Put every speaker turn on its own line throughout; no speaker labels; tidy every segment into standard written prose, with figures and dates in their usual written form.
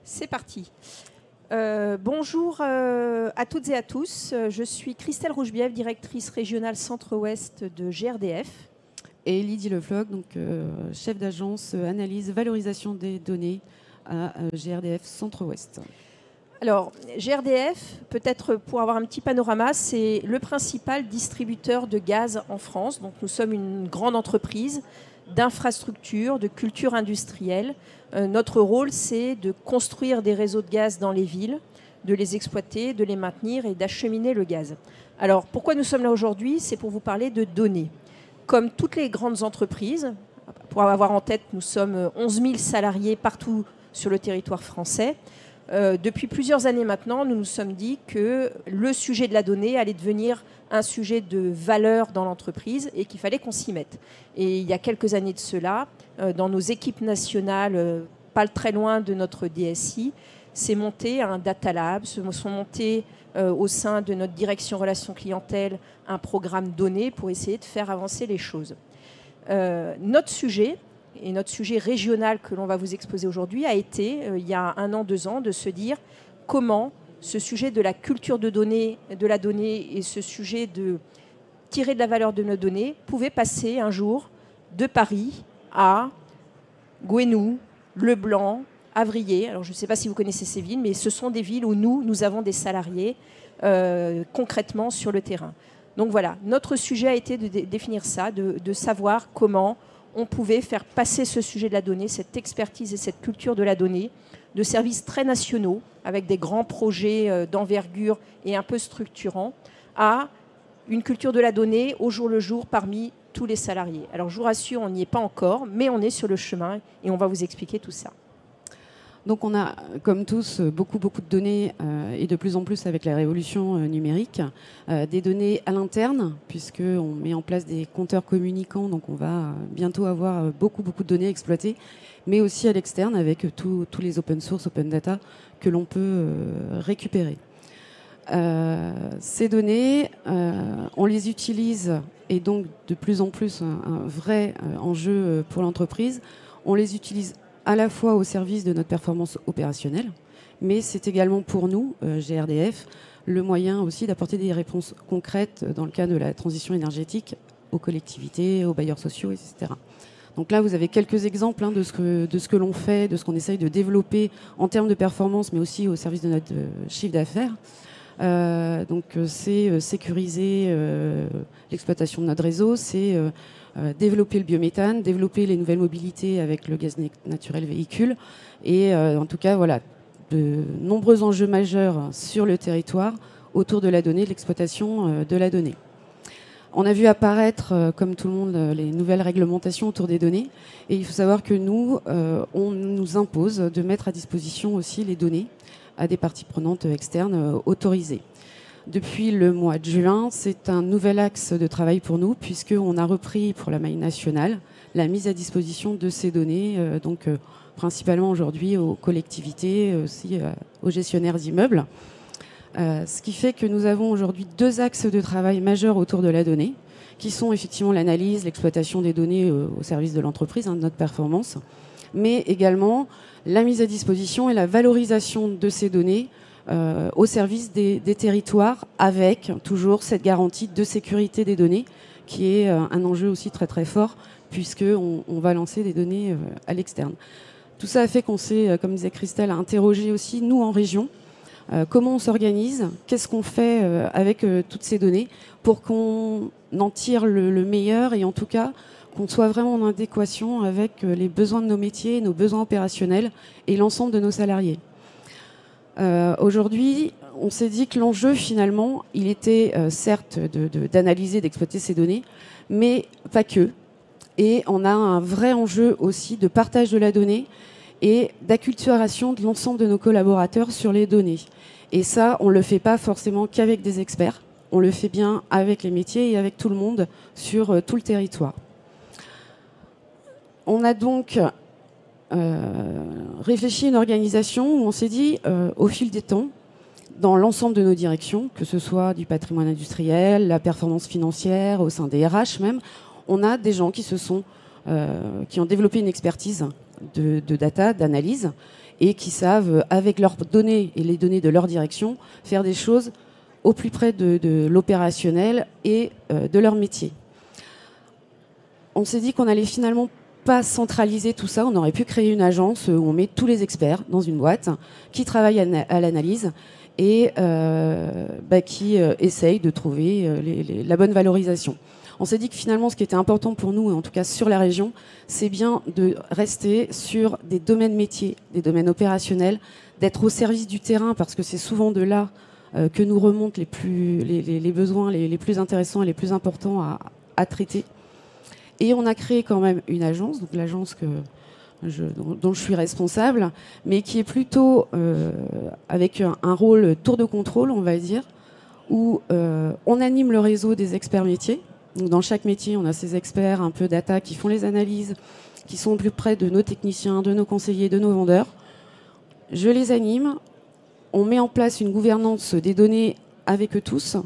C'est parti. Bonjour à toutes et à tous. Je suis Christelle Rougebièvre, directrice régionale Centre-Ouest de GRDF.
Et Lydie Lefloc, donc, chef d'agence analyse valorisation des données à GRDF Centre-Ouest.
Alors, GRDF, peut-être pour avoir un petit panorama, c'est le principal distributeur de gaz en France. Donc, nous sommes une grande entreprise d'infrastructures, de culture industrielle. Notre rôle, c'est de construire des réseaux de gaz dans les villes, de les exploiter, de les maintenir et d'acheminer le gaz. Alors, pourquoi nous sommes là aujourd'hui? C'est pour vous parler de données. Comme toutes les grandes entreprises, pour avoir en tête, nous sommes 11 000 salariés partout sur le territoire français. Depuis plusieurs années maintenant, nous nous sommes dit que le sujet de la donnée allait devenir un sujet de valeur dans l'entreprise et qu'il fallait qu'on s'y mette. Et il y a quelques années de cela, dans nos équipes nationales, pas très loin de notre DSI, s'est monté un Data Lab, se sont montés au sein de notre direction relations clientèle un programme données pour essayer de faire avancer les choses. Notre sujet, et notre sujet régional que l'on va vous exposer aujourd'hui, a été, il y a 1 an, 2 ans, de se dire comment ce sujet de la culture de la donnée et ce sujet de tirer de la valeur de nos données pouvait passer un jour de Paris à Gouesnou, Leblanc, Avrier. Alors je ne sais pas si vous connaissez ces villes, mais ce sont des villes où nous avons des salariés concrètement sur le terrain. Donc voilà, notre sujet a été de définir ça, de savoir comment on pouvait faire passer ce sujet de la donnée, cette expertise et cette culture de la donnée, de services très nationaux, avec des grands projets d'envergure et un peu structurants, à une culture de la donnée au jour le jour parmi tous les salariés. Alors je vous rassure, on n'y est pas encore, mais on est sur le chemin et on va vous expliquer tout ça.
Donc on a, comme tous, beaucoup de données et de plus en plus avec la révolution numérique, des données à l'interne, puisqu'on met en place des compteurs communicants, donc on va bientôt avoir beaucoup de données exploitées, mais aussi à l'externe avec tous les open source, open data que l'on peut récupérer. Ces données, on les utilise, et donc de plus en plus un vrai enjeu pour l'entreprise, on les utilise à la fois au service de notre performance opérationnelle, mais c'est également pour nous, GRDF, le moyen aussi d'apporter des réponses concrètes dans le cas de la transition énergétique aux collectivités, aux bailleurs sociaux, etc. Donc là, vous avez quelques exemples de ce que l'on fait, de ce qu'on essaye de développer en termes de performance, mais aussi au service de notre chiffre d'affaires. Donc c'est sécuriser l'exploitation de notre réseau, c'est développer le biométhane, développer les nouvelles mobilités avec le gaz naturel véhicule et en tout cas voilà de nombreux enjeux majeurs sur le territoire autour de la donnée, de l'exploitation de la donnée. On a vu apparaître, comme tout le monde, les nouvelles réglementations autour des données et il faut savoir que nous, on nous impose de mettre à disposition aussi les données à des parties prenantes externes autorisées. Depuis le mois de juin, c'est un nouvel axe de travail pour nous, puisqu'on a repris pour la maille nationale la mise à disposition de ces données, principalement aujourd'hui aux collectivités, aussi aux gestionnaires d'immeubles. Ce qui fait que nous avons aujourd'hui 2 axes de travail majeurs autour de la donnée, qui sont effectivement l'analyse, l'exploitation des données au service de l'entreprise, de notre performance, mais également la mise à disposition et la valorisation de ces données au service des territoires, avec toujours cette garantie de sécurité des données, qui est un enjeu aussi très très fort, puisqu'on va lancer des données à l'externe. Tout ça a fait qu'on s'est, comme disait Christelle, interrogé aussi, nous en région, comment on s'organise, qu'est-ce qu'on fait avec toutes ces données, pour qu'on en tire le meilleur, et en tout cas qu'on soit vraiment en adéquation avec les besoins de nos métiers, nos besoins opérationnels et l'ensemble de nos salariés. Aujourd'hui, on s'est dit que l'enjeu, finalement, il était certes d'analyser, d'exploiter ces données, mais pas que. Et on a un vrai enjeu aussi de partage de la donnée et d'acculturation de l'ensemble de nos collaborateurs sur les données. Et ça, on ne le fait pas forcément qu'avec des experts, on le fait bien avec les métiers et avec tout le monde sur tout le territoire. On a donc réfléchi à une organisation où on s'est dit, au fil des temps, dans l'ensemble de nos directions, que ce soit du patrimoine industriel, la performance financière, au sein des RH même, on a des gens qui ont développé une expertise de data, d'analyse, et qui savent, avec leurs données et les données de leur direction, faire des choses au plus près de l'opérationnel et de leur métier. On s'est dit qu'on allait finalement pas centraliser tout ça. On aurait pu créer une agence où on met tous les experts dans une boîte qui travaillent à l'analyse et qui essayent de trouver la bonne valorisation. On s'est dit que finalement, ce qui était important pour nous, et en tout cas sur la région, c'est bien de rester sur des domaines métiers, des domaines opérationnels, d'être au service du terrain, parce que c'est souvent de là que nous remontent les besoins les plus intéressants et les plus importants à traiter. Et on a créé quand même une agence, donc l'agence dont je suis responsable, mais qui est plutôt avec un rôle tour de contrôle, on va dire, où on anime le réseau des experts métiers. Donc dans chaque métier, on a ces experts un peu data qui font les analyses, qui sont au plus près de nos techniciens, de nos conseillers, de nos vendeurs. Je les anime, on met en place une gouvernance des données avec eux tous,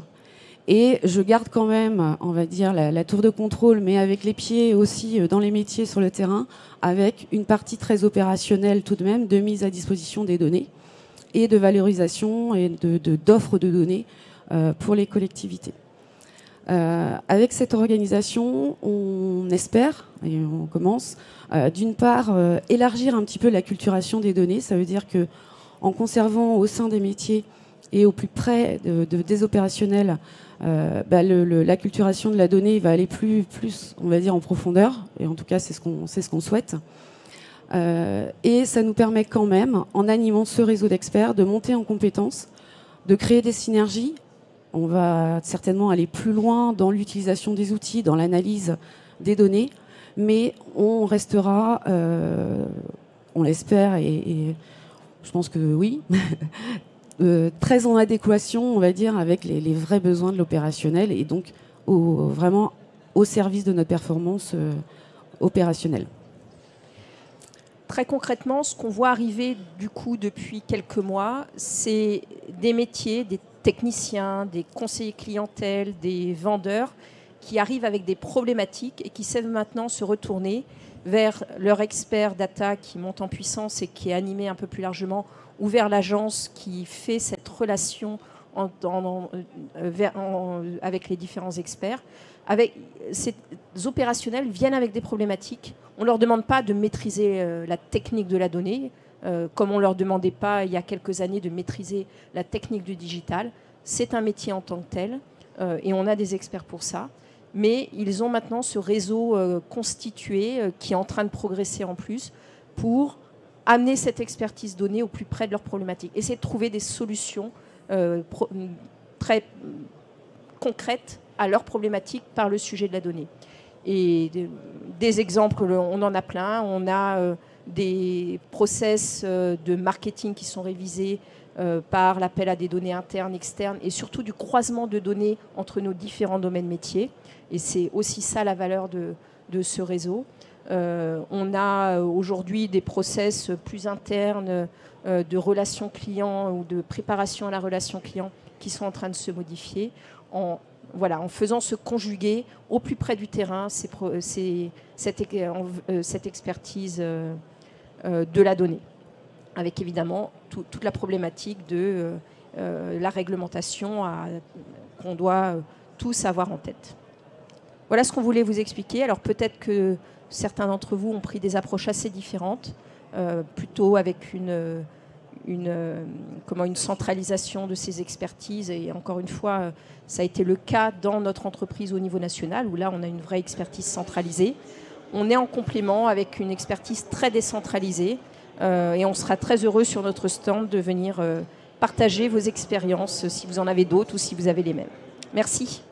et je garde quand même, on va dire, la tour de contrôle, mais avec les pieds aussi dans les métiers sur le terrain, avec une partie très opérationnelle tout de même de mise à disposition des données et de valorisation et d'offres de données pour les collectivités. Avec cette organisation, on espère, et on commence, d'une part, élargir un petit peu l'acculturation des données. Ça veut dire que, en conservant au sein des métiers et au plus près des opérationnels, l'acculturation de la donnée va aller plus, on va dire, en profondeur. Et en tout cas, c'est ce qu'on souhaite. Et ça nous permet quand même, en animant ce réseau d'experts, de monter en compétences, de créer des synergies. On va certainement aller plus loin dans l'utilisation des outils, dans l'analyse des données, mais on restera, on l'espère, et je pense que oui, très en adéquation, on va dire, avec les vrais besoins de l'opérationnel, et donc vraiment au service de notre performance opérationnelle.
Très concrètement, ce qu'on voit arriver du coup depuis quelques mois, c'est des métiers, des techniciens, des conseillers clientèle, des vendeurs qui arrivent avec des problématiques et qui savent maintenant se retourner vers leur expert data qui monte en puissance et qui est animé un peu plus largement, ou vers l'agence qui fait cette relation avec les différents experts. Ces opérationnels viennent avec des problématiques. On ne leur demande pas de maîtriser la technique de la donnée, comme on ne leur demandait pas il y a quelques années de maîtriser la technique du digital. C'est un métier en tant que tel, et on a des experts pour ça. Mais ils ont maintenant ce réseau constitué qui est en train de progresser en plus pour amener cette expertise donnée au plus près de leurs problématiques. Essayer de trouver des solutions très concrètes à leurs problématiques par le sujet de la donnée. Et des exemples, on en a plein. On a des process de marketing qui sont révisés par l'appel à des données internes, externes, et surtout du croisement de données entre nos différents domaines métiers. Et c'est aussi ça la valeur de ce réseau. On a aujourd'hui des process plus internes de relations clients ou de préparation à la relation client qui sont en train de se modifier en faisant se conjuguer au plus près du terrain cette expertise de la donnée, avec évidemment toute la problématique de la réglementation qu'on doit tous avoir en tête. Voilà ce qu'on voulait vous expliquer. Alors peut-être que certains d'entre vous ont pris des approches assez différentes, plutôt avec une centralisation de ces expertises. Et encore une fois, ça a été le cas dans notre entreprise au niveau national, où là, on a une vraie expertise centralisée. On est en complément avec une expertise très décentralisée. Et on sera très heureux sur notre stand de venir partager vos expériences, si vous en avez d'autres ou si vous avez les mêmes. Merci.